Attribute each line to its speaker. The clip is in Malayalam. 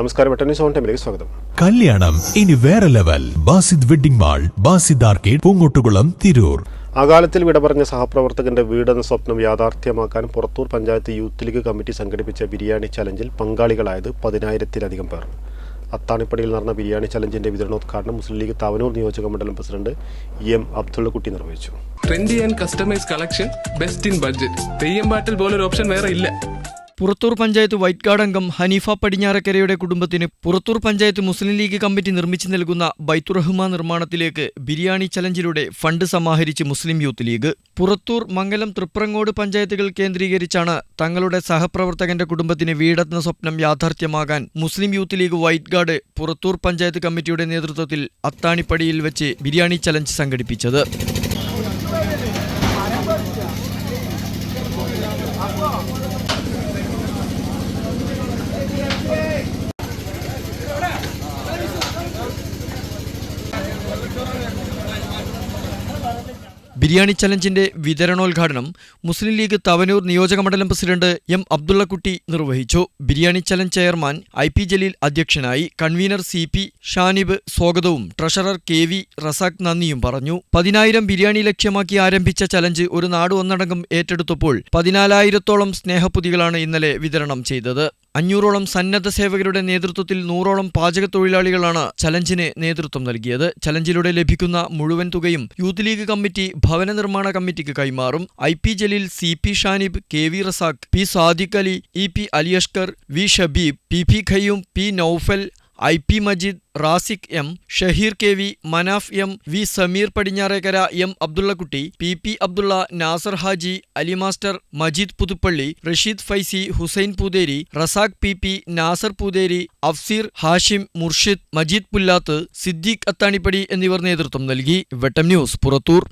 Speaker 1: നമസ്കാരം, വെട്ടന്യൂസ് ഓൺ ടൈമിലേക്ക് സ്വാഗതം.
Speaker 2: കല്യാണം ഇനി വേറെ level. Basid wedding mall, Basid arcade, Poongottukulam, Tirur.
Speaker 1: അകാലത്തിൽ വിട പറഞ്ഞ സഹപ്രവർത്തകന്റെ വീടെന്ന സ്വപ്നം യാഥാർത്ഥ്യമാക്കാൻ പുറത്തൂർ പഞ്ചായത്ത് യൂത്ത് ലീഗ് കമ്മിറ്റി സംഘടിപ്പിച്ച ബിരിയാണി ചലഞ്ചിൽ പങ്കാളികളായത് 10,000-ലധികം പേർ. അത്താണിപ്പടിയിൽ നടന്ന ബിരിയാണി ചലഞ്ചിന്റെ വിതരണോദ്ഘാടനം മുസ്ലിം ലീഗ് താവനൂർ നിയോജക മണ്ഡലം പ്രസിഡന്റ് എം അബ്ദുള്ളക്കുട്ടി നിർവഹിച്ചു.
Speaker 3: Trendy and customise collection, best in budget. Theyyam പാട്ടിൽ പോലൊരു ഓപ്ഷൻ വേറെ ഇല്ല.
Speaker 4: പുറത്തൂർ പഞ്ചായത്ത് വൈറ്റ് ഗാർഡ് അംഗം ഹനീഫ പടിഞ്ഞാറക്കരയുടെ കുടുംബത്തിന് പുറത്തൂർ പഞ്ചായത്ത് മുസ്ലിം ലീഗ് കമ്മിറ്റി നിർമ്മിച്ചു നൽകുന്ന ബൈത്തുറഹ്മാൻ നിർമ്മാണത്തിലേക്ക് ബിരിയാണി ചലഞ്ചിലൂടെ ഫണ്ട് സമാഹരിച്ച് മുസ്ലിം യൂത്ത് ലീഗ്. പുറത്തൂർ, മംഗലം, തൃപ്രങ്ങോട് പഞ്ചായത്തുകൾ കേന്ദ്രീകരിച്ചാണ് തങ്ങളുടെ സഹപ്രവർത്തകന്റെ കുടുംബത്തിന് വീടെന്ന സ്വപ്നം യാഥാർത്ഥ്യമാകാൻ മുസ്ലിം യൂത്ത് ലീഗ് വൈറ്റ് ഗാർഡ് പുറത്തൂർ പഞ്ചായത്ത് കമ്മിറ്റിയുടെ നേതൃത്വത്തിൽ അത്താണിപ്പടിയിൽ വെച്ച് ബിരിയാണി ചലഞ്ച് സംഘടിപ്പിച്ചത്. ബിരിയാണി ചലഞ്ചിന്റെ വിതരണോദ്ഘാടനം മുസ്ലിം ലീഗ് തവനൂർ നിയോജക മണ്ഡലം പ്രസിഡന്റ് എം അബ്ദുള്ളക്കുട്ടി നിർവഹിച്ചു. Biryani challenge chairman IP Jaleel അധ്യക്ഷനായി. കൺവീനർ CP ഷാനിബ് സ്വാഗതവും ട്രഷറർ KV റസാഖ് നന്ദിയും പറഞ്ഞു. 10,000 ബിരിയാണി ലക്ഷ്യമാക്കി ആരംഭിച്ച ചലഞ്ച് ഒരു നാട് ഒന്നടങ്കം ഏറ്റെടുത്തപ്പോൾ 14,000-ഓളം സ്നേഹപ്പൊതികളാണ് ഇന്നലെ വിതരണം ചെയ്തത്. 500-ഓളം സന്നദ്ധ സേവകരുടെ നേതൃത്വത്തിൽ 100-ഓളം പാചക തൊഴിലാളികളാണ് ചലഞ്ചിന് നേതൃത്വം നൽകിയത്. ചലഞ്ചിലൂടെ ലഭിക്കുന്ന മുഴുവൻ തുകയും യൂത്ത് ലീഗ് കമ്മിറ്റി ഭവന നിർമ്മാണ കമ്മിറ്റിക്ക് കൈമാറും. IP Jaleel, CP Shanib, KV Razak, P Sadiq Ali, EP Ali Ashkar, V Shabeeb, PP Khayyum, P Noufal, IP Majeed, Rasiq M, Shaheer KV, Manaf M, V Sameer Padinjarekkara, M Abdullakutty, PP Abdulla, Nasar Haji, Ali master, Majeed Puthuppally, Rasheed Faizy, Hussain Pootheri, Razak PP, Nasar Pootheri, Afseer, Hashim, Murshid, Majeed Pullath, Siddique Athanippadi എന്നിവർ നേതൃത്വം നൽകി. വെട്ടം ന്യൂസ്, പുറത്തൂർ.